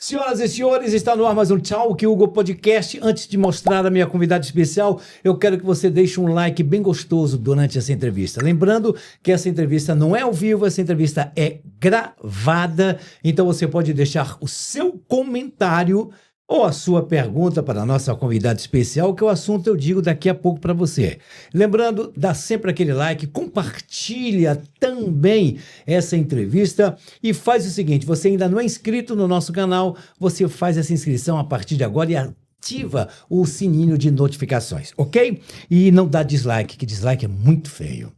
Senhoras e senhores, está no ar mais um Talk Hugo Podcast. Antes de mostrar a minha convidada especial, eu quero que você deixe um like bem gostoso durante essa entrevista. Lembrando que essa entrevista não é ao vivo, essa entrevista é gravada. Então você pode deixar o seu comentário ou a sua pergunta para a nossa convidada especial, que o assunto eu digo daqui a pouco para você. Lembrando, dá sempre aquele like, compartilha também essa entrevista e faz o seguinte, você ainda não é inscrito no nosso canal, você faz essa inscrição a partir de agora e ativa o sininho de notificações, ok? E não dá dislike, que dislike é muito feio.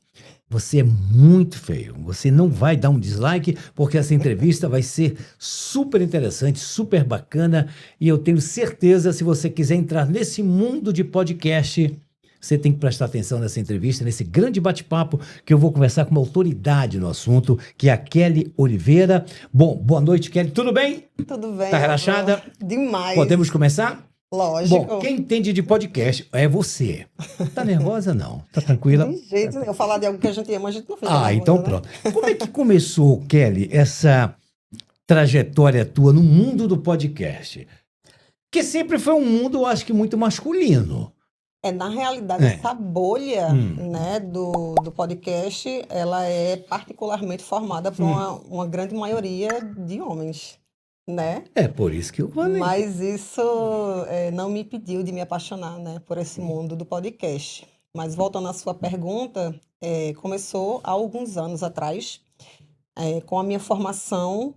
Você é muito feio. Você não vai dar um dislike, porque essa entrevista vai ser super interessante, super bacana. E eu tenho certeza, se você quiser entrar nesse mundo de podcast, você tem que prestar atenção nessa entrevista, nesse grande bate-papo, que eu vou conversar com uma autoridade no assunto, que é a Kelly Oliveira. Bom, boa noite, Kelly. Tudo bem? Tudo bem. Tá relaxada? Demais. Podemos começar? Lógico. Bom, quem entende de podcast é você. Tá nervosa, não? Tá tranquila? De jeito nenhum. Falar de algo que a gente ama, a gente não fica nervosa, então né? pronto. Como é que começou, Kelly, essa trajetória tua no mundo do podcast? Que sempre foi um mundo, eu acho que muito masculino. Na realidade, essa bolha né, do podcast, ela é particularmente formada por uma grande maioria de homens, né? É por isso que eu falei. Mas isso não me impediu de me apaixonar, né, por esse mundo do podcast. Mas voltando à sua pergunta, começou há alguns anos atrás, com a minha formação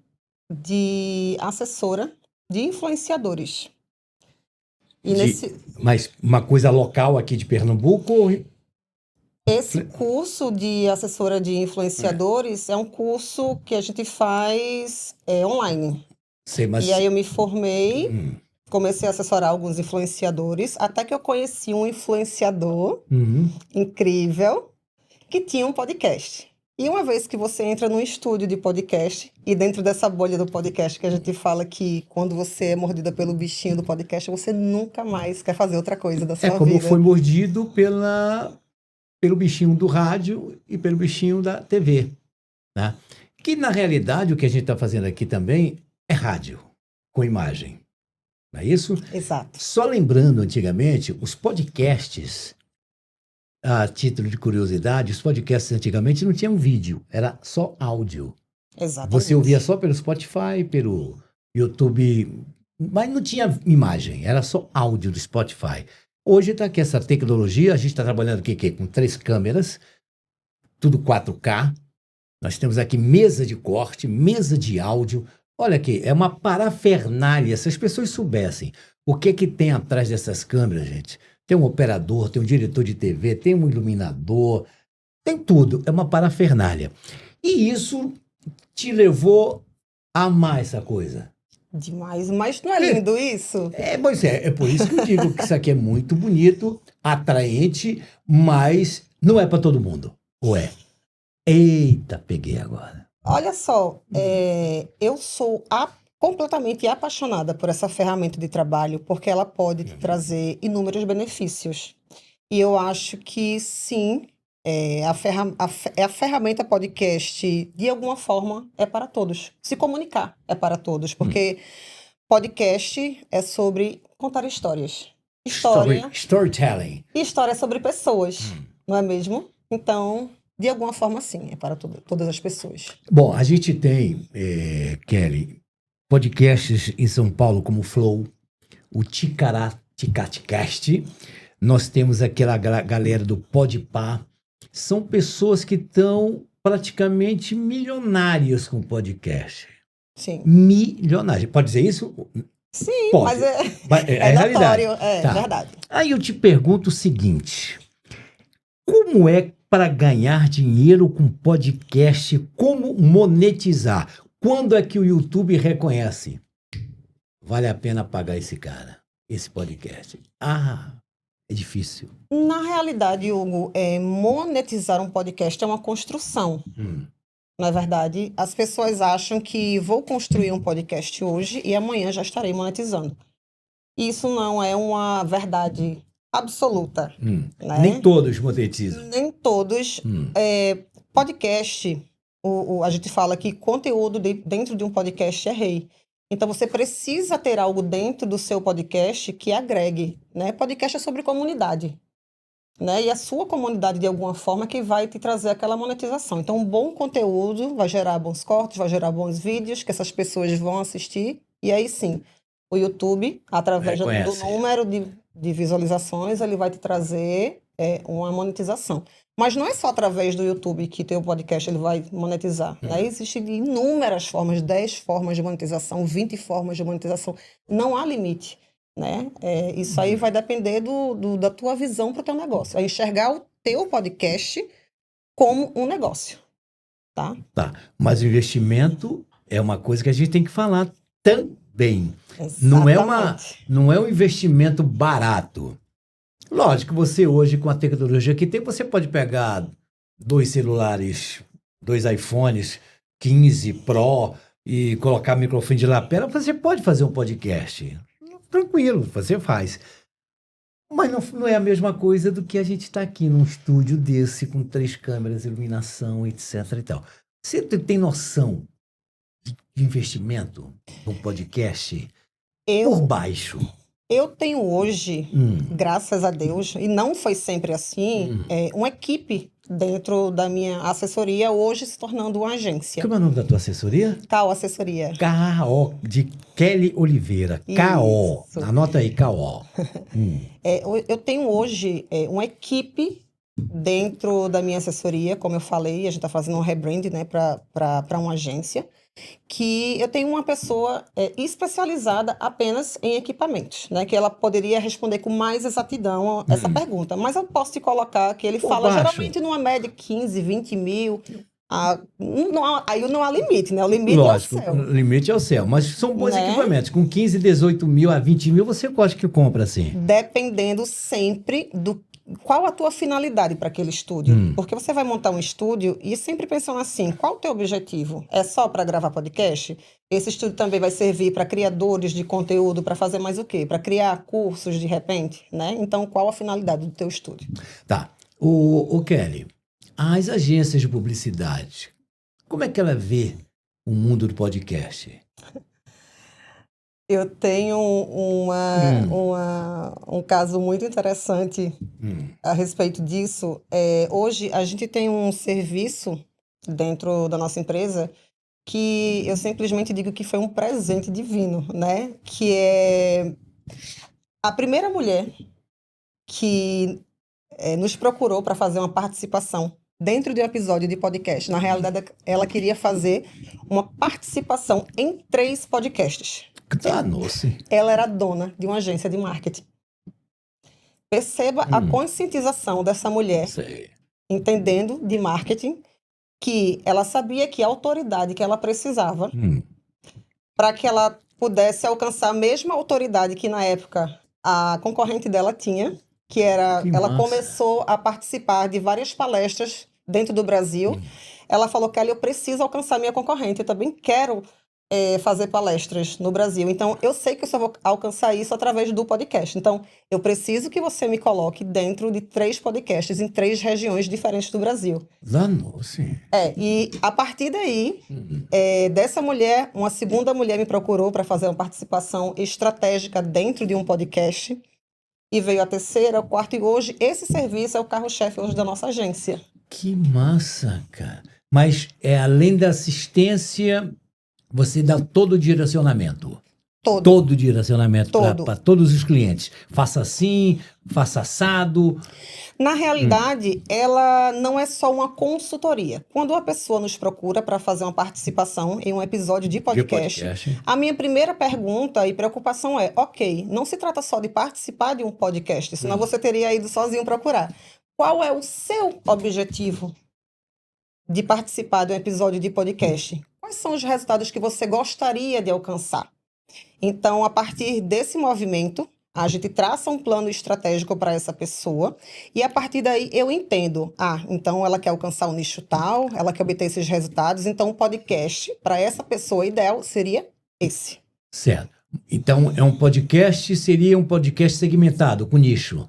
de assessora de influenciadores. E Mas uma coisa local aqui de Pernambuco? Esse curso de assessora de influenciadores é um curso que a gente faz online. Sei, mas... E aí eu me formei, comecei a assessorar alguns influenciadores, até que eu conheci um influenciador incrível que tinha um podcast. E uma vez que você entra num estúdio de podcast, e dentro dessa bolha do podcast que a gente fala que quando você é mordida pelo bichinho do podcast, você nunca mais quer fazer outra coisa da sua vida. É como foi mordido pelo bichinho do rádio e pelo bichinho da TV, né? Que na realidade o que a gente está fazendo aqui também é rádio, com imagem, não é isso? Exato. Só lembrando, antigamente, os podcasts, a título de curiosidade, os podcasts antigamente não tinham vídeo, era só áudio. Exatamente. Você ouvia só pelo Spotify, pelo YouTube, mas não tinha imagem, era só áudio do Spotify. Hoje está aqui essa tecnologia, a gente está trabalhando aqui com 3 câmeras, tudo 4K. Nós temos aqui mesa de corte, mesa de áudio. Olha aqui, é uma parafernália. Se as pessoas soubessem o que tem atrás dessas câmeras, gente. Tem um operador, tem um diretor de TV, tem um iluminador, tem tudo. É uma parafernália. E isso te levou a amar essa coisa. Demais, mas não é lindo isso? Pois é por isso que eu digo que isso aqui é muito bonito, atraente, mas não é para todo mundo. Ou é? Eita, peguei agora. Olha só, eu sou completamente apaixonada por essa ferramenta de trabalho, porque ela pode te trazer inúmeros benefícios. E eu acho que sim, a ferramenta podcast, de alguma forma, é para todos. Se comunicar é para todos, porque podcast é sobre contar histórias. Storytelling. E história é sobre pessoas, não é mesmo? Então, de alguma forma, sim, é para todas as pessoas. Bom, a gente tem, Kelly, podcasts em São Paulo como o Flow, o Ticaticast. Nós temos aquela galera do Podpah. São pessoas que estão praticamente milionárias com podcast. Sim. Milionárias. Pode dizer isso? Sim, pode. Mas é realidade. notório, verdade. Aí eu te pergunto o seguinte: como é para ganhar dinheiro com podcast? Como monetizar? Quando é que o YouTube reconhece? Vale a pena pagar esse cara, esse podcast? É difícil. Na realidade, Hugo, monetizar um podcast é uma construção. Na verdade, as pessoas acham que vou construir um podcast hoje e amanhã já estarei monetizando. Isso não é uma verdade absoluta. Né? Nem todos monetizam. Nem todos. Podcast, a gente fala que conteúdo dentro de um podcast é rei. Então, você precisa ter algo dentro do seu podcast que agregue, né? Podcast é sobre comunidade, né? E a sua comunidade, de alguma forma, que vai te trazer aquela monetização. Então, um bom conteúdo vai gerar bons cortes, vai gerar bons vídeos, que essas pessoas vão assistir. E aí, sim, o YouTube, através do Reconhece. número de visualizações, ele vai te trazer uma monetização. Mas não é só através do YouTube que teu podcast ele vai monetizar, né? Existem inúmeras formas, 10 formas de monetização, 20 formas de monetização. Não há limite, né? Isso aí vai depender da tua visão para o teu negócio. É enxergar o teu podcast como um negócio, tá? Tá, mas o investimento é uma coisa que a gente tem que falar também. Exatamente. Não é um investimento barato. Lógico, você hoje, com a tecnologia que tem, você pode pegar 2 celulares, 2 iPhones 15 Pro e colocar microfone de lapela, você pode fazer um podcast. Tranquilo, você faz. Mas não é a mesma coisa do que a gente está aqui num estúdio desse, com 3 câmeras, iluminação, etc e tal. Você tem noção de investimento no podcast por baixo? Eu tenho hoje, graças a Deus, e não foi sempre assim, uma equipe dentro da minha assessoria, hoje se tornando uma agência. Como é o nome da tua assessoria? KO Assessoria. KO, de Kelly Oliveira. KO. Isso. Anota aí, KO. Eu tenho hoje uma equipe dentro da minha assessoria, como eu falei, a gente está fazendo um rebrand, né, para uma agência, que eu tenho uma pessoa especializada apenas em equipamentos, né, que ela poderia responder com mais exatidão essa pergunta, mas eu posso te colocar que ele fala geralmente numa média de 15, 20 mil. Aí não há limite, né? O limite Lógico, é o céu. O limite é o céu, mas são bons Né? equipamentos. Com 15, 18 mil a 20 mil, você gosta que compra assim. Dependendo sempre do qual a tua finalidade para aquele estúdio. Porque você vai montar um estúdio e sempre pensando assim, qual o teu objetivo? É só para gravar podcast? Esse estúdio também vai servir para criadores de conteúdo, para fazer mais o quê? Para criar cursos de repente, né? Então, qual a finalidade do teu estúdio? Tá. O Kelly, as agências de publicidade, como é que ela vê o mundo do podcast? Eu tenho um caso muito interessante a respeito disso. Hoje, a gente tem um serviço dentro da nossa empresa que eu simplesmente digo que foi um presente divino, né? Que é a primeira mulher que nos procurou para fazer uma participação dentro de um episódio de podcast. Na realidade, ela queria fazer uma participação em 3 podcasts. Danou-se. Ela era dona de uma agência de marketing. Perceba a conscientização dessa mulher, entendendo de marketing, que ela sabia que a autoridade que ela precisava para que ela pudesse alcançar a mesma autoridade que na época a concorrente dela tinha, que era, ela começou a participar de várias palestras dentro do Brasil. Ela falou, Kelly, eu preciso alcançar minha concorrente, eu também quero fazer palestras no Brasil. Então, eu sei que eu só vou alcançar isso através do podcast. Então, eu preciso que você me coloque dentro de 3 podcasts em 3 regiões diferentes do Brasil. Danou-se. E a partir daí, dessa mulher, uma segunda mulher me procurou para fazer uma participação estratégica dentro de um podcast. E veio a terceira, a quarta, e hoje esse serviço é o carro-chefe hoje da nossa agência. Que massa, cara. Mas além da assistência, você dá todo o direcionamento. Todo o direcionamento para todos os clientes. Faça assim, faça assado. Na realidade, ela não é só uma consultoria. Quando uma pessoa nos procura para fazer uma participação em um episódio de podcast, a minha primeira pergunta e preocupação é, ok, não se trata só de participar de um podcast, senão você teria ido sozinho procurar. Qual é o seu objetivo de participar de um episódio de podcast? Quais são os resultados que você gostaria de alcançar? Então, a partir desse movimento, a gente traça um plano estratégico para essa pessoa e a partir daí eu entendo, então ela quer alcançar um nicho tal, ela quer obter esses resultados, então o podcast para essa pessoa ideal seria esse. Certo. Então, seria um podcast segmentado, com nicho.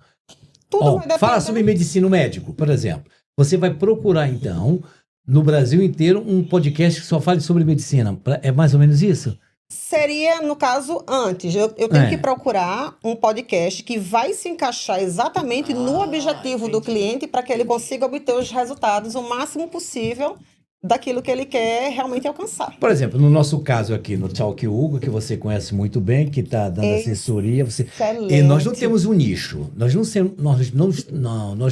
Tudo vai depender. Fala sobre medicina médico, por exemplo. Você vai procurar, então, no Brasil inteiro, um podcast que só fale sobre medicina. É mais ou menos isso? Seria, no caso, antes. Eu tenho que É. procurar um podcast que vai se encaixar exatamente no objetivo do Entendi, cliente para que ele entendi. consiga obter os resultados o máximo possível daquilo que ele quer realmente alcançar. Por exemplo, no nosso caso aqui no Talk Hugo, que você conhece muito bem, que está dando assessoria, e nós não Excelente. temos um nicho, nós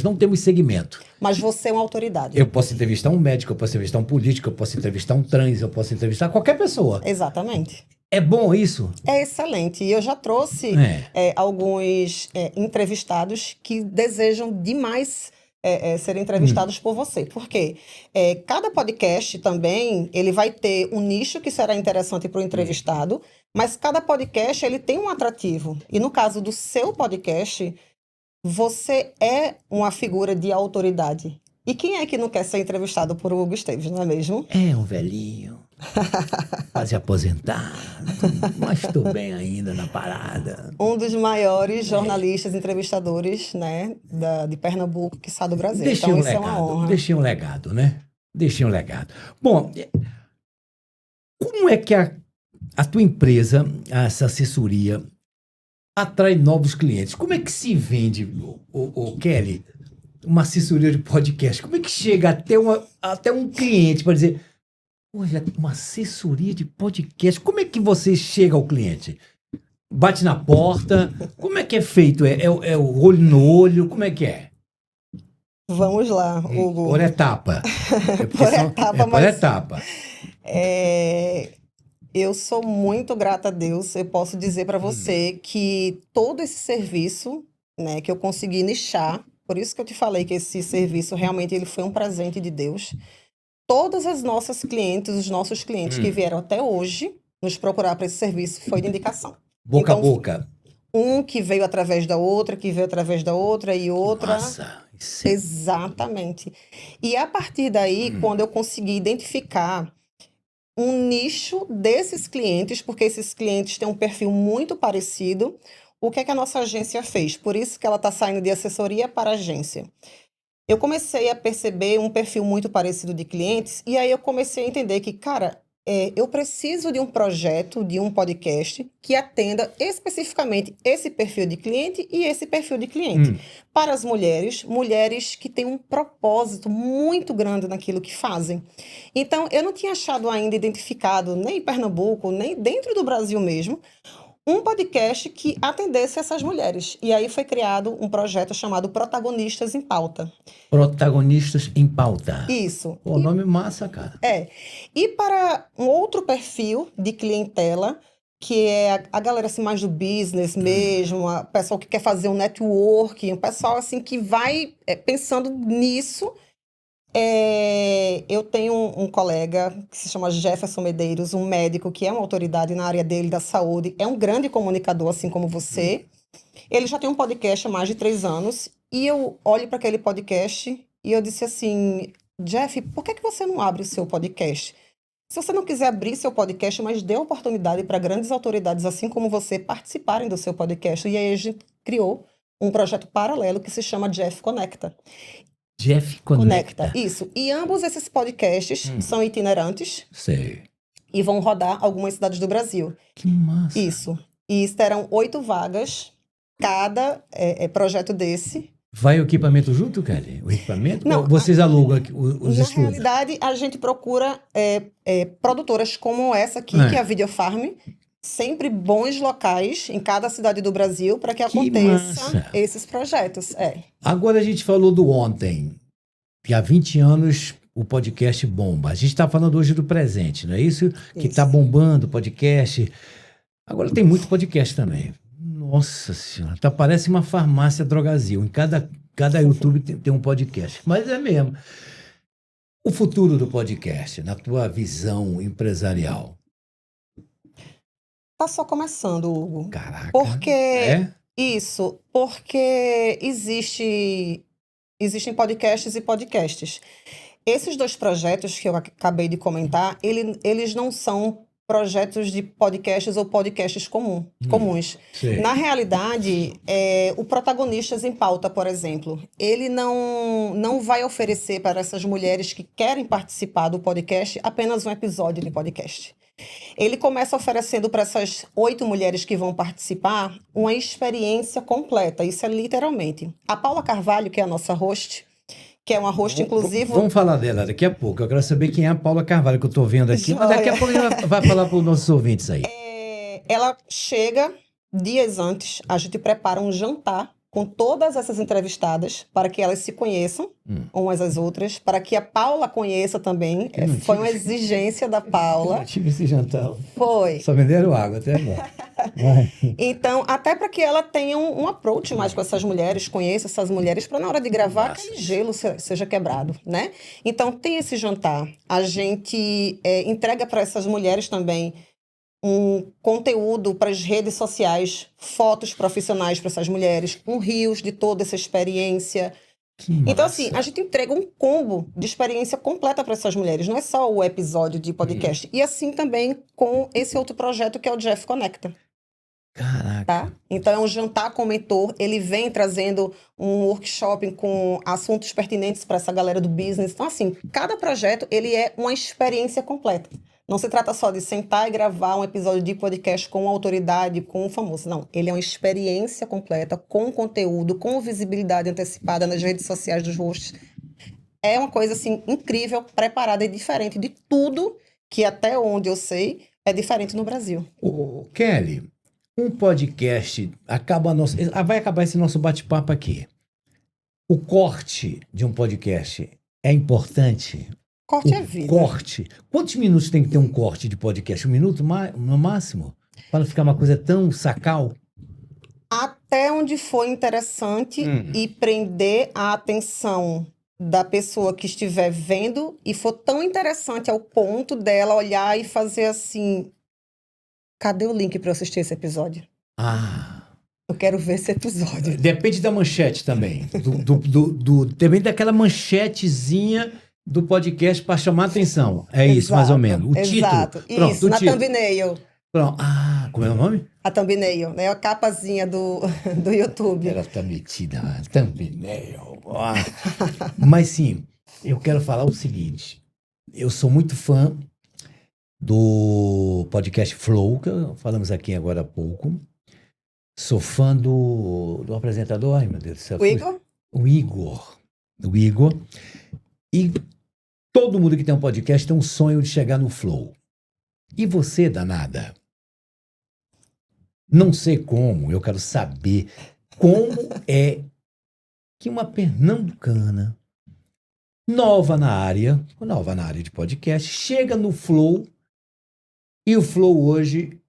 não temos segmento. Mas você é uma autoridade. Eu posso entrevistar um médico, eu posso entrevistar um político, eu posso entrevistar um trans, eu posso entrevistar qualquer pessoa. Exatamente. É bom isso? É excelente. E eu já trouxe É. alguns entrevistados que desejam demais serem Hum, entrevistados por você. Por quê? Cada podcast também, ele vai ter um nicho que será interessante para o hum. entrevistado, mas cada podcast, ele tem um atrativo. E no caso do seu podcast, você é uma figura de autoridade. E quem é que não quer ser entrevistado por Hugo Esteves, não é mesmo? É um velhinho, quase aposentado, mas estou bem ainda na parada. Um dos maiores É. jornalistas, entrevistadores, né, de Pernambuco, quiçá do Brasil. Deixei Então, um isso é uma legado, honra. deixei um legado, né? Deixei um legado. Bom, como é que a tua empresa, essa assessoria, atrai novos clientes? Como é que se vende, Kelly, uma assessoria de podcast? Como é que chega até um cliente para dizer, olha, uma assessoria de podcast, como é que você chega ao cliente? Bate na porta? Como é que é feito? É o olho no olho? Como é que é? Vamos lá, Por Hugo. etapa. É porque Por etapa, por mas etapa. é, eu sou muito grata a Deus. Eu posso dizer para Hum, você que todo esse serviço, né, que eu consegui nichar, por isso que eu te falei que esse serviço realmente ele foi um presente de Deus. Todas as nossas clientes, os nossos clientes que hum. vieram até hoje nos procurar para esse serviço foi de indicação. Boca a Então, boca. um que veio através da outra, que veio através da outra e Que outra. massa. Isso é... Exatamente. E a partir daí, Hum, quando eu consegui identificar um nicho desses clientes, porque esses clientes têm um perfil muito parecido, o que é que a nossa agência fez? Por isso que ela está saindo de assessoria para agência. Eu comecei a perceber um perfil muito parecido de clientes, e aí eu comecei a entender que, cara, eu preciso de um projeto, de um podcast que atenda especificamente esse perfil de cliente e esse perfil de cliente. hum. Para as mulheres, mulheres que têm um propósito muito grande naquilo que fazem. Então, eu não tinha achado ainda identificado, nem em Pernambuco, nem dentro do Brasil mesmo, um podcast que atendesse essas mulheres. E aí foi criado um projeto chamado Protagonistas em Pauta. Protagonistas em pauta. Isso. Pô, nome massa, cara. É. E para um outro perfil de clientela, que é a galera assim mais do business mesmo, o pessoal que quer fazer um networking, o pessoal assim que vai pensando nisso. Eu tenho um colega que se chama Jefferson Medeiros, um médico que é uma autoridade na área dele da saúde, é um grande comunicador, assim como Hum. você. Ele já tem um podcast há mais de 3 anos, e eu olho para aquele podcast e eu disse assim, Jeff, por que que você não abre o seu podcast? Se você não quiser abrir seu podcast, mas dê oportunidade para grandes autoridades, assim como você, participarem do seu podcast. E aí a gente criou um projeto paralelo que se chama Jeff Conecta. Jeff Conecta, Conecta. isso. E ambos esses podcasts Hum, são itinerantes sei. e vão rodar algumas cidades do Brasil. Que massa. Isso. E terão 8 vagas, cada projeto desse. Vai o equipamento junto, Kelly? O equipamento? Ou Não, vocês alugam os na estúdios? realidade, a gente procura produtoras como essa aqui, que é a É. Videofarm, sempre bons locais em cada cidade do Brasil para que Que aconteça massa. esses projetos. Agora a gente falou do ontem, que há 20 anos o podcast bomba. A gente está falando hoje do presente, não é isso? Que está Isso. bombando o podcast. Agora tem muito podcast também. Nossa Senhora, tá, parece uma farmácia Drogazil. Em cada YouTube tem um podcast. Mas é mesmo. O futuro do podcast, na tua visão empresarial. Tá só começando, Hugo. Caraca. Porque É? porque existem podcasts e podcasts. Esses dois projetos que eu acabei de comentar, eles não são projetos de podcasts ou podcasts comuns. Sei. Na realidade, o Protagonistas em Pauta, por exemplo, ele não vai oferecer para essas mulheres que querem participar do podcast apenas um episódio de podcast. Ele começa oferecendo para essas 8 mulheres que vão participar uma experiência completa, isso é literalmente. A Paula Carvalho, que é a nossa host, que é uma host, inclusive... Vamos falar dela daqui a pouco. Eu quero saber quem é a Paula Carvalho, que eu estou vendo aqui. Mas daqui a pouco a gente vai falar para os nossos ouvintes aí. Ela chega dias antes, a gente prepara um jantar com todas essas entrevistadas para que elas se conheçam, umas às outras, para que a Paula conheça também. Foi uma exigência da Paula. Eu tive esse jantar. Foi. Só venderam água até agora. Então, até para que ela tenha um approach mais com essas mulheres, conheça essas mulheres, para na hora de gravar aquele gelo seja quebrado, né? Então, tem esse jantar. A gente entrega para essas mulheres também um conteúdo para as redes sociais, fotos profissionais para essas mulheres, rios de toda essa experiência. Então, assim, a gente entrega um combo de experiência completa para essas mulheres. Não é só o episódio de podcast. E assim também com esse outro projeto que é o Jeff Conecta. Caraca. Tá? Então, é um jantar com mentor. Ele vem trazendo um workshop com assuntos pertinentes para essa galera do business. Então, assim, cada projeto, ele é uma experiência completa. Não se trata só de sentar e gravar um episódio de podcast com autoridade, com um famoso. Não, ele é uma experiência completa, com conteúdo, com visibilidade antecipada nas redes sociais dos hosts. É uma coisa, assim, incrível, preparada e diferente de tudo que, até onde eu sei, é diferente no Brasil. Ô, Kelly, um podcast, vai acabar esse nosso bate-papo aqui. O corte de um podcast é importante? Corte é vida. Corte. Quantos minutos tem que ter um corte de podcast? 1 minuto no máximo? Para não ficar uma coisa tão sacal? Até onde for interessante e prender a atenção da pessoa que estiver vendo e for tão interessante ao ponto dela olhar e fazer assim: cadê o link para eu assistir esse episódio? Eu quero ver esse episódio. Depende da manchete também. Depende daquela manchetezinha do podcast para chamar a atenção. É isso, mais ou menos. O exato. título. Pronto, isso, na thumbnail. Pronto. Como é o nome? A thumbnail, né? A capazinha do YouTube. Ela tá metida, thumbnail. Mas sim, eu quero falar o seguinte. Eu sou muito fã do podcast Flow, que falamos aqui agora há pouco. Sou fã do apresentador, ai meu Deus do céu. O Igor. E todo mundo que tem um podcast tem um sonho de chegar no Flow. E você, danada? Não sei como, eu quero saber como é que uma pernambucana nova na área de podcast, chega no Flow e o Flow hoje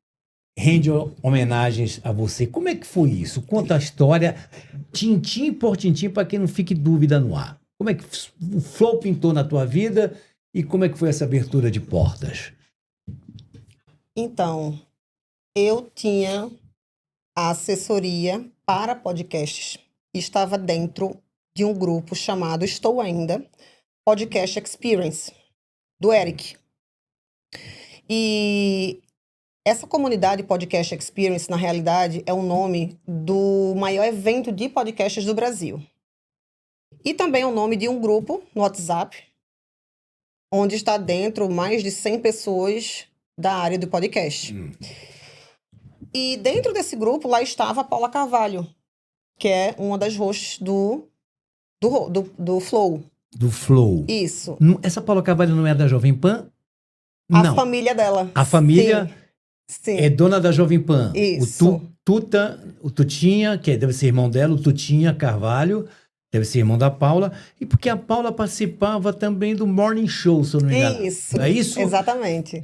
rende homenagens a você. Como é que foi isso? Conta a história, tintim por tintim, para quem não fique dúvida no ar. Como é que o Flow pintou na tua vida e como é que foi essa abertura de portas? Então, eu tinha a assessoria para podcasts. Estava dentro de um grupo chamado, estou ainda, Podcast Experience, do Eric. E essa comunidade Podcast Experience, na realidade, é o nome do maior evento de podcasts do Brasil. E também é o nome de um grupo no WhatsApp, onde está dentro mais de 100 pessoas da área do podcast. E dentro desse grupo, lá estava a Paula Carvalho, que é uma das hosts do Flow. Do Flow. Isso. Essa Paula Carvalho não é da Jovem Pan? A família dela. A família Sim. é dona da Jovem Pan. Isso. O Tutinha, que deve ser irmão dela, o Tutinha Carvalho, deve ser irmão da Paula, e porque a Paula participava também do Morning Show, se eu não me engano. Isso. É isso? Exatamente.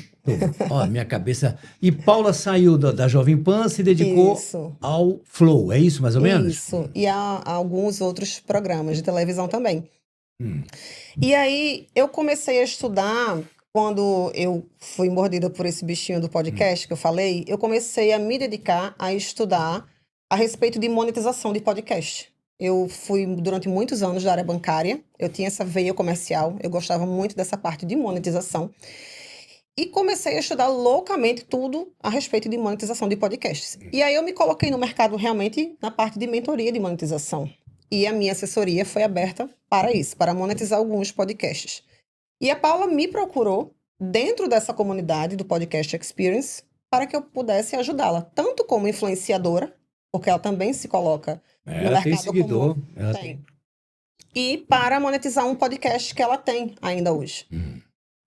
Ó, minha cabeça. E Paula saiu da Jovem Pan, se dedicou ao Flow, é isso mais ou menos? Isso. E a alguns outros programas de televisão também. E aí, eu comecei a estudar, quando eu fui mordida por esse bichinho do podcast que eu falei, eu comecei a me dedicar a estudar a respeito de monetização de podcast. Eu fui, durante muitos anos, da área bancária. Eu tinha essa veia comercial. Eu gostava muito dessa parte de monetização. E comecei a estudar loucamente tudo a respeito de monetização de podcasts. E aí eu me coloquei no mercado realmente na parte de mentoria de monetização. E a minha assessoria foi aberta para isso, para monetizar alguns podcasts. E a Paula me procurou dentro dessa comunidade do Podcast Experience para que eu pudesse ajudá-la, tanto como influenciadora, porque ela também se coloca no Ela tem mercado seguidor. como Ela tem, e para monetizar um podcast que ela tem ainda hoje.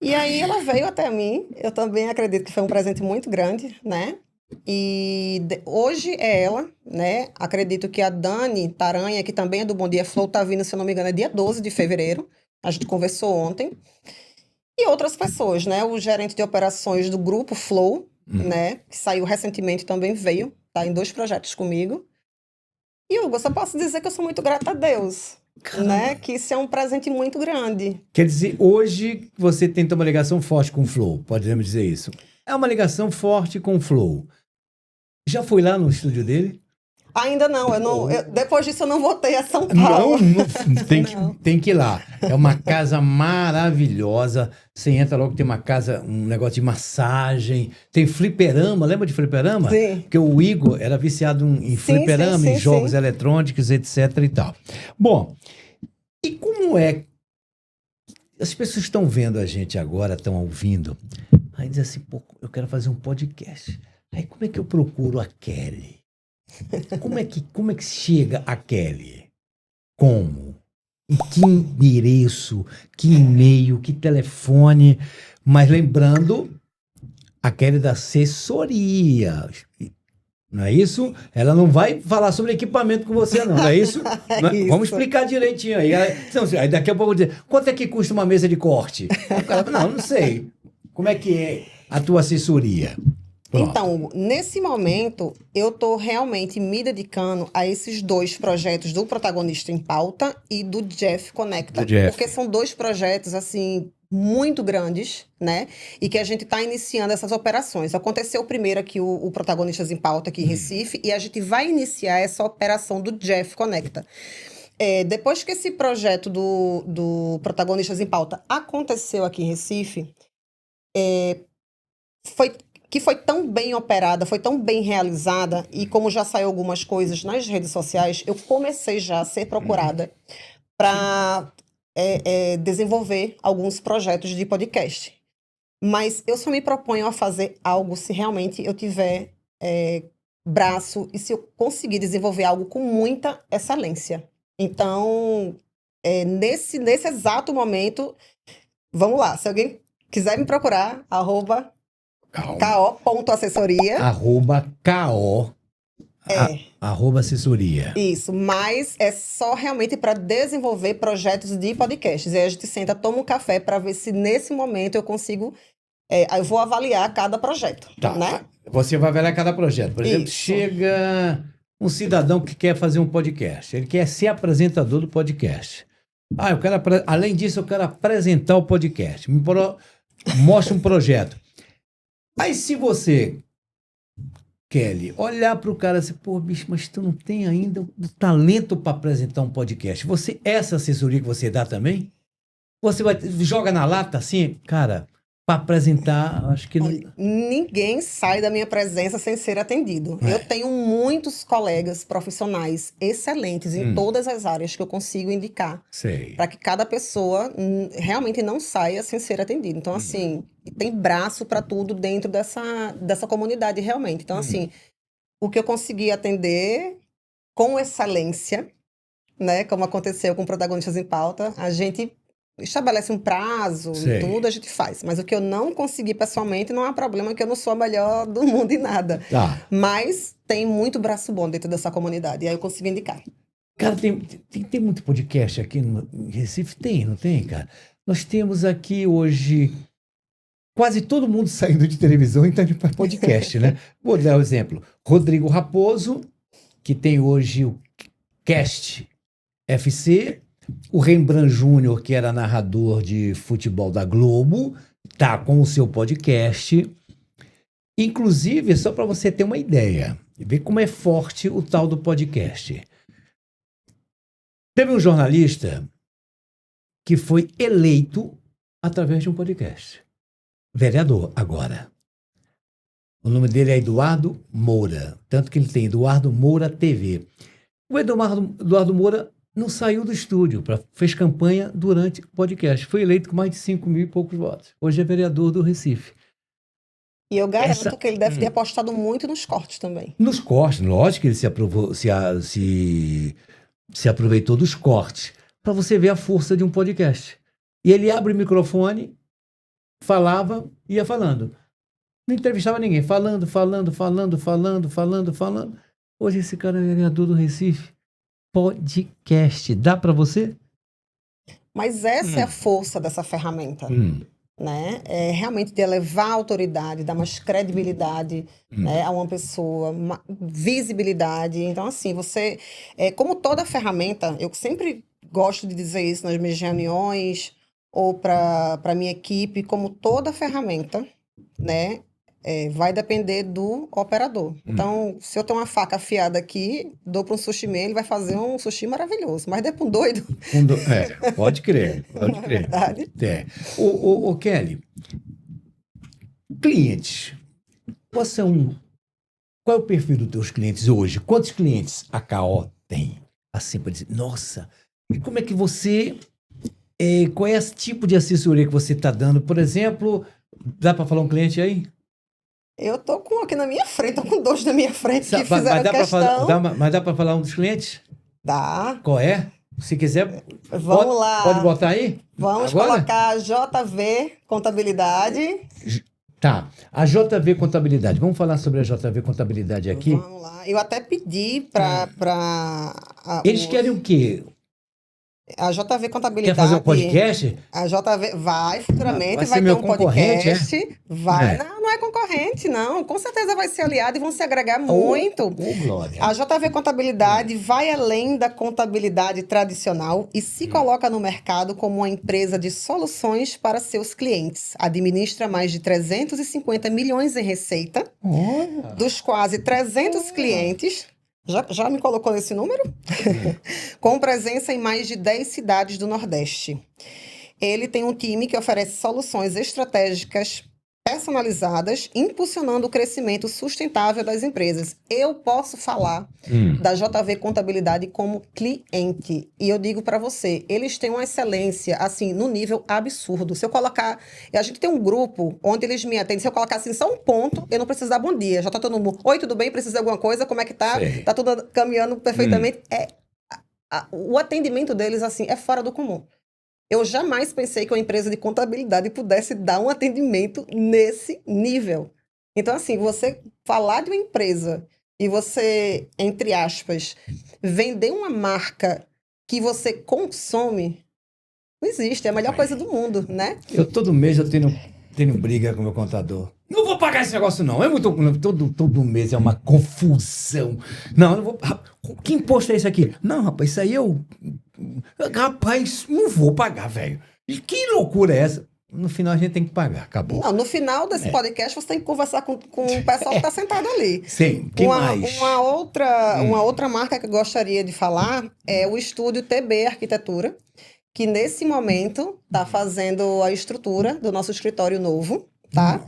E aí ela veio até mim, eu também acredito que foi um presente muito grande, né? E hoje é ela, né? Acredito que a Dani Taranha, que também é do Bom Dia Flow, tá vindo, se eu não me engano, é dia 12 de fevereiro. A gente conversou ontem. E outras pessoas, né? O gerente de operações do grupo Flow, né? Que saiu recentemente, também veio, tá em 2 projetos comigo. E Hugo, eu só posso dizer que eu sou muito grata a Deus, né? Que isso é um presente muito grande. Quer dizer, hoje você tem uma ligação forte com o Flow, podemos dizer isso. É uma ligação forte com o Flow. Já foi lá no estúdio dele? Ainda não, depois disso eu não voltei a São Não, Paulo. tem, Não. tem que ir lá. É uma casa maravilhosa. Você entra logo, tem uma casa, um negócio de massagem. Tem fliperama, lembra de fliperama? Sim. Porque o Igor era viciado em Sim, fliperama, sim, em sim, jogos sim. eletrônicos, etc e tal. Bom, e como é? As pessoas estão vendo a gente agora, estão ouvindo. Aí diz assim, pô, eu quero fazer um podcast. Aí como é que eu procuro a Kelly? Como é que chega a Kelly? Como? E que endereço, que e-mail, que telefone. Mas lembrando, a Kelly da assessoria. Não é isso? Ela não vai falar sobre equipamento com você, não é isso? Vamos Isso. explicar direitinho aí. Aí daqui a pouco eu vou dizer, quanto é que custa uma mesa de corte? Aí o cara fala, não sei. Como é que é a tua assessoria? Pronto. Então, Hugo, nesse momento, eu estou realmente me dedicando a esses 2 projetos do Protagonista em Pauta e do Jeff Conecta. Do Jeff. Porque são 2 projetos, assim, muito grandes, né? E que a gente está iniciando essas operações. Aconteceu primeiro aqui o Protagonistas em Pauta aqui em Recife e a gente vai iniciar essa operação do Jeff Conecta. Depois que esse projeto do Protagonistas em Pauta aconteceu aqui em Recife, foi tão bem operada, foi tão bem realizada, e como já saiu algumas coisas nas redes sociais, eu comecei já a ser procurada para desenvolver alguns projetos de podcast. Mas eu só me proponho a fazer algo se realmente eu tiver braço e se eu conseguir desenvolver algo com muita excelência. Então, nesse exato momento, vamos lá, se alguém quiser me procurar, @ko.assessoria. @ko. @assessoria. Isso, mas é só realmente para desenvolver projetos de podcasts. Aí a gente senta, toma um café para ver se nesse momento eu consigo. Aí eu vou avaliar cada projeto, Tá. né? Você vai avaliar cada projeto. Por exemplo, Isso. chega um cidadão que quer fazer um podcast. Ele quer ser apresentador do podcast. Eu quero, além disso, eu quero apresentar o podcast. Mostra um projeto. Aí, se você, Kelly, olhar para o cara e dizer, pô, bicho, mas tu não tem ainda o talento para apresentar um podcast. Essa assessoria que você dá também? Você joga na lata assim, cara, para apresentar, acho que não. Olha, ninguém sai da minha presença sem ser atendido. É. Eu tenho muitos colegas profissionais excelentes em todas as áreas que eu consigo indicar Sei. para que cada pessoa realmente não saia sem ser atendida. Então, assim, tem braço para tudo dentro dessa comunidade, realmente. Então, assim, o que eu consegui atender com excelência, né, como aconteceu com Protagonistas em Pauta, a gente estabelece um prazo, Sei. tudo a gente faz. Mas o que eu não consegui pessoalmente não há problema, que eu não sou a melhor do mundo em nada. Tá. Mas tem muito braço bom dentro dessa comunidade, e aí eu consigo indicar. Cara, tem muito podcast aqui em Recife? Tem, não tem, cara? Nós temos aqui hoje quase todo mundo saindo de televisão e indo para podcast, né? Vou dar um exemplo. Rodrigo Raposo, que tem hoje o Cast FC, o Rembrandt Júnior, que era narrador de futebol da Globo, tá com o seu podcast. Inclusive, só para você ter uma ideia, ver como é forte o tal do podcast. Teve um jornalista que foi eleito através de um podcast. vereador agora. O nome dele é Eduardo Moura. Tanto que ele tem Eduardo Moura TV. O Eduardo Moura não saiu do estúdio, fez campanha durante o podcast. Foi eleito com mais de 5 mil e poucos votos. Hoje é vereador do Recife. E eu garanto Essa- que ele deve ter apostado muito nos cortes também. Nos cortes, lógico que ele se aproveitou dos cortes, para você ver a força de um podcast. E ele abre o microfone, falava, ia falando. Não entrevistava ninguém, falando. Hoje esse cara é vereador do Recife. Podcast. Dá para você? Mas essa é a força dessa ferramenta, né? É realmente de elevar a autoridade, dar mais credibilidade, né, a uma pessoa, visibilidade. Então, assim, como toda ferramenta, eu sempre gosto de dizer isso nas minhas reuniões ou para minha equipe, como toda ferramenta, né? Vai depender do operador. Então, se eu tenho uma faca afiada aqui, dou para um sushi man, ele vai fazer um sushi maravilhoso. Mas der para um doido, Pode crer, não é verdade? Ô, Kelly, clientes. Você é Qual é o perfil dos teus clientes hoje? Quantos clientes a KO tem? Assim, para dizer, nossa, e como é que você. Qual é esse tipo de assessoria que você está dando? Por exemplo, dá para falar um cliente aí? Eu tô com aqui na minha frente, tô com dois na minha frente que Mas fizeram dá para questão. falar, mas dá para falar um dos clientes? Dá. Qual é? Se quiser, Vamos lá. pode botar aí? Vamos Agora? colocar JV Contabilidade. Tá. A JV Contabilidade. Vamos falar sobre a JV Contabilidade aqui? Vamos lá. Eu até pedi para Eles querem o quê? a JV Quer Contabilidade. fazer um podcast? A JV vai futuramente, Vai vai ser ter meu um concorrente, podcast. Vai. É. Não, não é concorrente, não. Com certeza vai ser aliado e vão se agregar muito. Ô, Glória. A JV Contabilidade vai além da contabilidade tradicional e se coloca no mercado como uma empresa de soluções para seus clientes. Administra mais de 350 milhões em receita, Olha. dos quase 300 clientes. Já me colocou nesse número? Com presença em mais de 10 cidades do Nordeste. Ele tem um time que oferece soluções estratégicas personalizadas, impulsionando o crescimento sustentável das empresas. Eu posso falar da JV Contabilidade como cliente. E eu digo para você, eles têm uma excelência, assim, no nível absurdo. Se eu colocar... A gente tem um grupo onde eles me atendem. Se eu colocar, assim, só um ponto, eu não preciso dar bom dia. Já tá todo mundo... Oi, tudo bem? Precisa de alguma coisa? Como é que tá? Sei. Tá tudo caminhando perfeitamente. O atendimento deles, assim, é fora do comum. Eu jamais pensei que uma empresa de contabilidade pudesse dar um atendimento nesse nível. Então, assim, você falar de uma empresa e você, entre aspas, vender uma marca que você consome, não existe. É a melhor coisa do mundo, né? Todo mês eu tenho briga com o meu contador. Não vou pagar esse negócio, não. É muito. Todo mês é uma confusão. Não, eu não vou. Que imposto é esse aqui? Não, rapaz, isso aí eu. Rapaz, não vou pagar, velho. Que loucura é essa? No final a gente tem que pagar, acabou. Não, no final desse podcast você tem que conversar com o pessoal que está sentado ali. Sim, que mais? Uma outra marca que eu gostaria de falar é o estúdio TB Arquitetura, que nesse momento está fazendo a estrutura do nosso escritório novo, tá?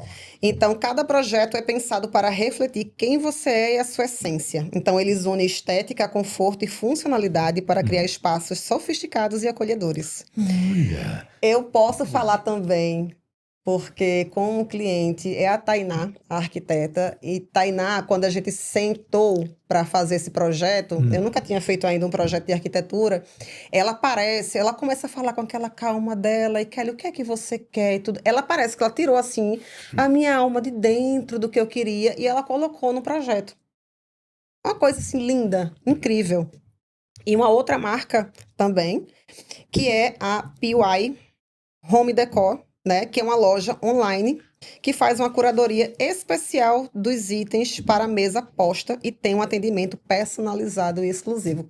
Então, cada projeto é pensado para refletir quem você é e a sua essência. Então, eles unem estética, conforto e funcionalidade para criar espaços sofisticados e acolhedores. Olha. Eu posso falar também, porque como cliente é a Tainá, a arquiteta, e Tainá, quando a gente sentou para fazer esse projeto, eu nunca tinha feito ainda um projeto de arquitetura, ela começa a falar com aquela calma dela, e Kelly, o que é que você quer e tudo. Ela parece que ela tirou assim a minha alma de dentro do que eu queria e ela colocou no projeto. Uma coisa assim linda, incrível. E uma outra marca também, que é a PY Home Decor, né, que é uma loja online que faz uma curadoria especial dos itens para a mesa posta e tem um atendimento personalizado e exclusivo.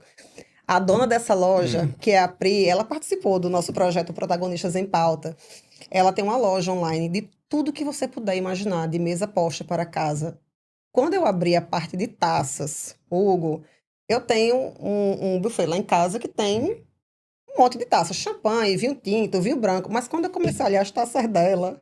A dona dessa loja, que é a Pri, ela participou do nosso projeto Protagonistas em Pauta. Ela tem uma loja online de tudo que você puder imaginar, de mesa posta para casa. Quando eu abri a parte de taças, Hugo, eu tenho um buffet lá em casa que tem um monte de taças, champanhe, vinho tinto, vinho branco. Mas quando eu comecei a olhar as taças dela,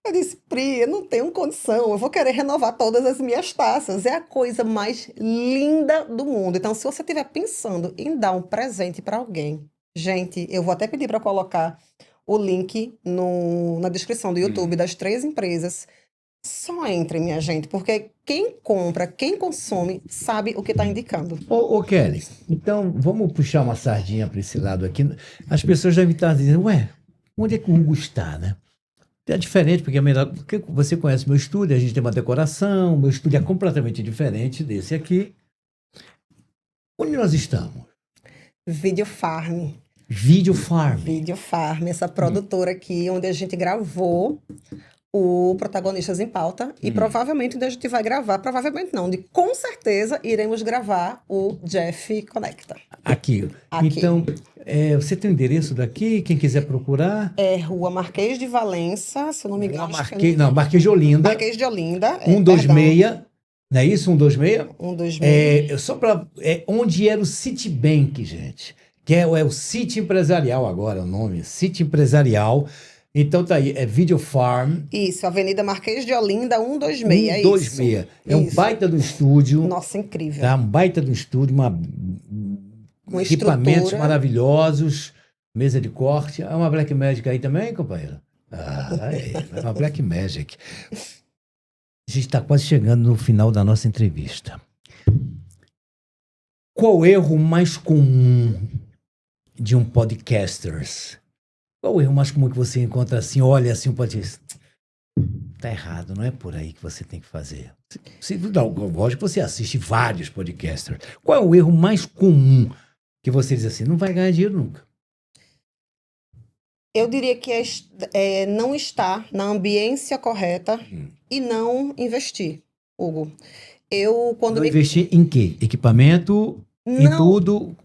Eu disse, Pri, eu não tenho condição, eu vou querer renovar todas as minhas taças. É a coisa mais linda do mundo. Então, se você estiver pensando em dar um presente para alguém, gente, eu vou até pedir para colocar o link na descrição do YouTube das 3 empresas. Só entre, minha gente, porque quem compra, quem consome, sabe o que está indicando. Ô, Kelly, então vamos puxar uma sardinha para esse lado aqui. As pessoas devem estar dizendo, ué, onde é que o Hugo está, né? É diferente, porque é melhor, porque você conhece meu estúdio, a gente tem uma decoração, meu estúdio é completamente diferente desse aqui. Onde nós estamos? Video Farm. Video Farm. Video Farm, essa produtora aqui, onde a gente gravou o Protagonistas em Pauta. E provavelmente onde a gente vai gravar, provavelmente não, com certeza iremos gravar o Jeff Conecta. Aqui. Então, você tem o endereço daqui? Quem quiser procurar? É Rua Marquês de Valença, se eu não me engano. Marquês de Olinda. Marquês de Olinda. 126. Não é isso? 126? 126. Só para. Onde era o Citibank, gente. Que é o City Empresarial agora, o nome. City Empresarial. Então tá aí, é Video Farm. Isso, Avenida Marquês de Olinda, 126, 126. É isso. Um baita do estúdio. Nossa, incrível. Tá? Um baita do estúdio, equipamentos maravilhosos, mesa de corte. É uma Black Magic aí também, companheiro? É uma Black Magic. A gente está quase chegando no final da nossa entrevista. Qual o erro mais comum de um podcasters? Qual o erro mais comum que você encontra assim, olha assim, um podcast? Tá errado, não é por aí que você tem que fazer. Lógico que você assiste vários podcasters. Qual é o erro mais comum que você diz assim, não vai ganhar dinheiro nunca? Eu diria que é não estar na ambiência correta e não investir, Hugo. Não investir em quê? Equipamento? Em tudo?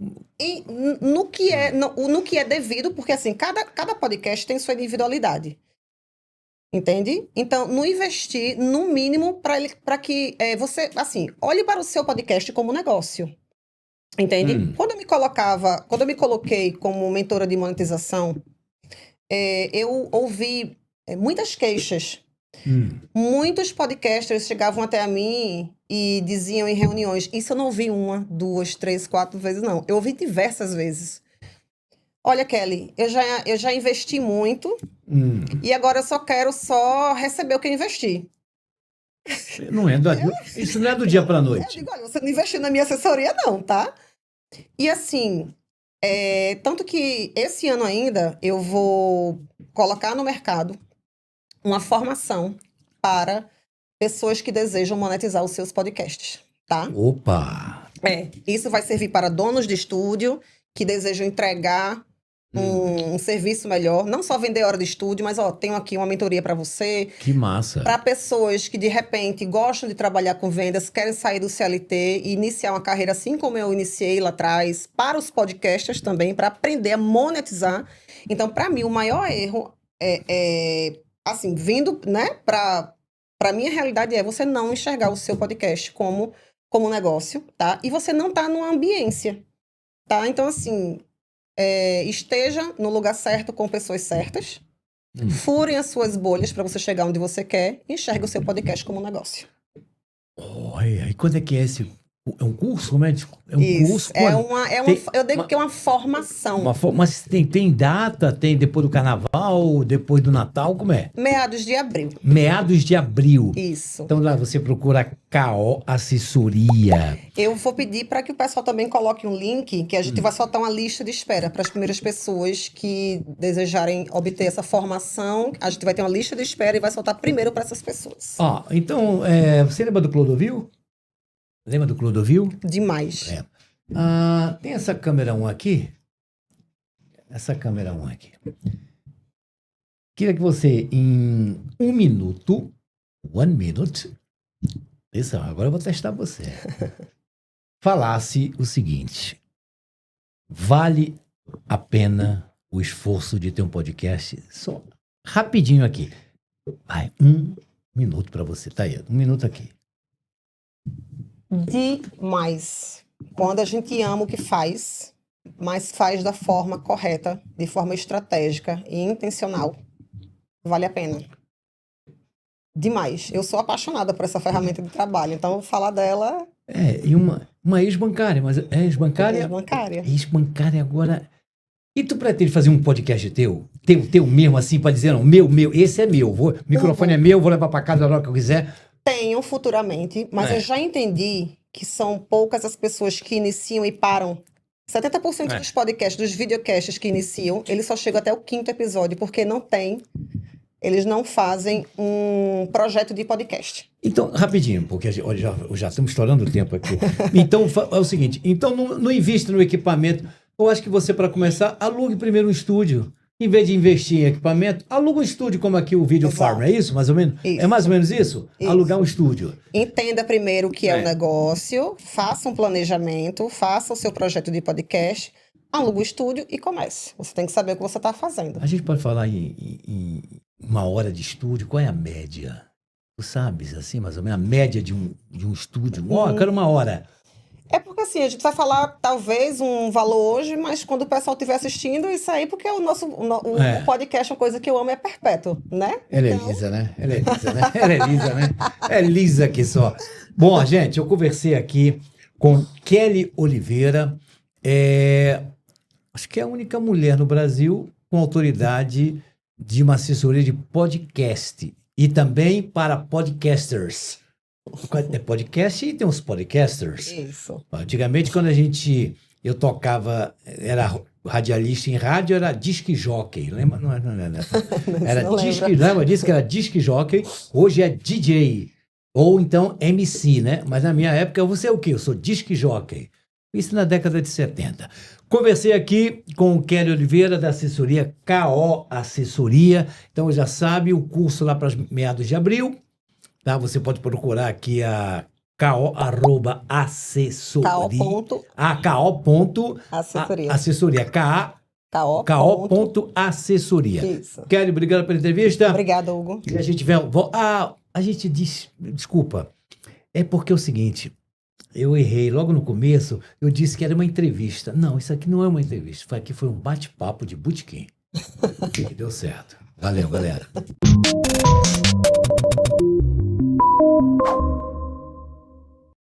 No que é devido, porque assim, cada podcast tem sua individualidade. Entende? Então, não investir no mínimo para que você, assim, olhe para o seu podcast como negócio. Entende? Quando eu me coloquei como mentora de monetização, eu ouvi muitas queixas. Muitos podcasters chegavam até a mim e diziam em reuniões, isso eu não ouvi 1, 2, 3, 4 vezes, não. Eu ouvi diversas vezes. Olha, Kelly, eu já investi muito e agora eu só quero receber o que eu investi. Isso não é do dia para a noite. Eu digo, olha, você não investiu na minha assessoria não, tá? E assim, tanto que esse ano ainda eu vou colocar no mercado uma formação para pessoas que desejam monetizar os seus podcasts, tá? Opa! Isso vai servir para donos de estúdio que desejam entregar um serviço melhor, não só vender hora de estúdio, mas tenho aqui uma mentoria para você. Que massa! Para pessoas que de repente gostam de trabalhar com vendas, querem sair do CLT e iniciar uma carreira assim como eu iniciei lá atrás, para os podcasters também, para aprender a monetizar. Então, para mim, o maior erro assim, vindo, né, para minha realidade você não enxergar o seu podcast como negócio, tá? E você não tá numa ambiência, tá? Então, assim, esteja no lugar certo com pessoas certas, furem as suas bolhas para você chegar onde você quer e enxergue o seu podcast como negócio. E quando é que é esse? É um curso, médico? É um Isso, curso? Eu digo que é uma formação. Mas tem data? Tem depois do carnaval? Depois do Natal? Como é? Meados de abril. Meados de abril. Isso. Então lá você procura KO Assessoria. Eu vou pedir para que o pessoal também coloque um link, que a gente vai soltar uma lista de espera para as primeiras pessoas que desejarem obter essa formação. A gente vai ter uma lista de espera e vai soltar primeiro para essas pessoas. Então, você lembra do Clodovil? Lembra do Clodovil? Demais. Tem essa câmera 1 aqui. Essa câmera 1 aqui. Queria que você, em 1 minuto, 1 minute, isso, agora eu vou testar você, falasse o seguinte: vale a pena o esforço de ter um podcast? Só rapidinho aqui. Vai, 1 minuto para você. Tá aí, 1 minuto aqui. Demais. Quando a gente ama o que faz, mas faz da forma correta, de forma estratégica e intencional, vale a pena. demais. Eu sou apaixonada por essa ferramenta de trabalho, então vou falar dela. E uma ex-bancária, mas é ex-bancária? Bancária. Ex-bancária agora. E tu pretende fazer um podcast teu? Teu mesmo, assim, para dizer, não, meu, esse é meu. O microfone é meu, vou levar para casa na hora que eu quiser. Tenho futuramente, mas eu já entendi que são poucas as pessoas que iniciam e param. 70% dos podcasts, dos videocasts que iniciam, eles só chegam até o 5º episódio, porque eles não fazem um projeto de podcast. Então, rapidinho, porque olha, já estamos estourando o tempo aqui. Então, é o seguinte, então não invista no equipamento. Eu acho que você, para começar, alugue primeiro um estúdio. Em vez de investir em equipamento, aluga um estúdio como aqui o Video Farm, é isso? Mais ou menos? Isso. É mais ou menos isso? Alugar um estúdio. Entenda primeiro o que é o negócio, faça um planejamento, faça o seu projeto de podcast, aluga o estúdio e comece. Você tem que saber o que você está fazendo. A gente pode falar em uma hora de estúdio, qual é a média? Tu sabes, assim, mais ou menos, a média de um estúdio? Eu quero uma hora. É porque assim, a gente vai falar talvez um valor hoje, mas quando o pessoal estiver assistindo, isso aí, porque o podcast, uma coisa que eu amo é perpétuo, né? Ela é lisa, né? Ela é lisa, né? Ela é lisa, né? É lisa aqui só. Bom, gente, eu conversei aqui com Kelly Oliveira, acho que é a única mulher no Brasil com autoridade de uma assessoria de podcast e também para podcasters. É podcast e tem uns podcasters. Isso. Antigamente, quando eu tocava, era radialista em rádio, era disc jockey. Lembra? Não, era disc, lembra disso que era disc jockey? Hoje é DJ. Ou então MC, né? Mas na minha época, você é o quê? Eu sou disc jockey. Isso na década de 70. Conversei aqui com o Kelly Oliveira, da assessoria KO Assessoria. Então, já sabe, o curso lá para meados de abril. Tá? Você pode procurar aqui a KO@assessoria. Assessoria. KO.assessoria. Isso. Kelly, obrigado pela entrevista. Obrigada, Hugo. E a gente desculpa, é porque é o seguinte, eu errei logo no começo, eu disse que era uma entrevista. Não, isso aqui não é uma entrevista, aqui foi um bate-papo de botequim. Que deu certo. Valeu, galera.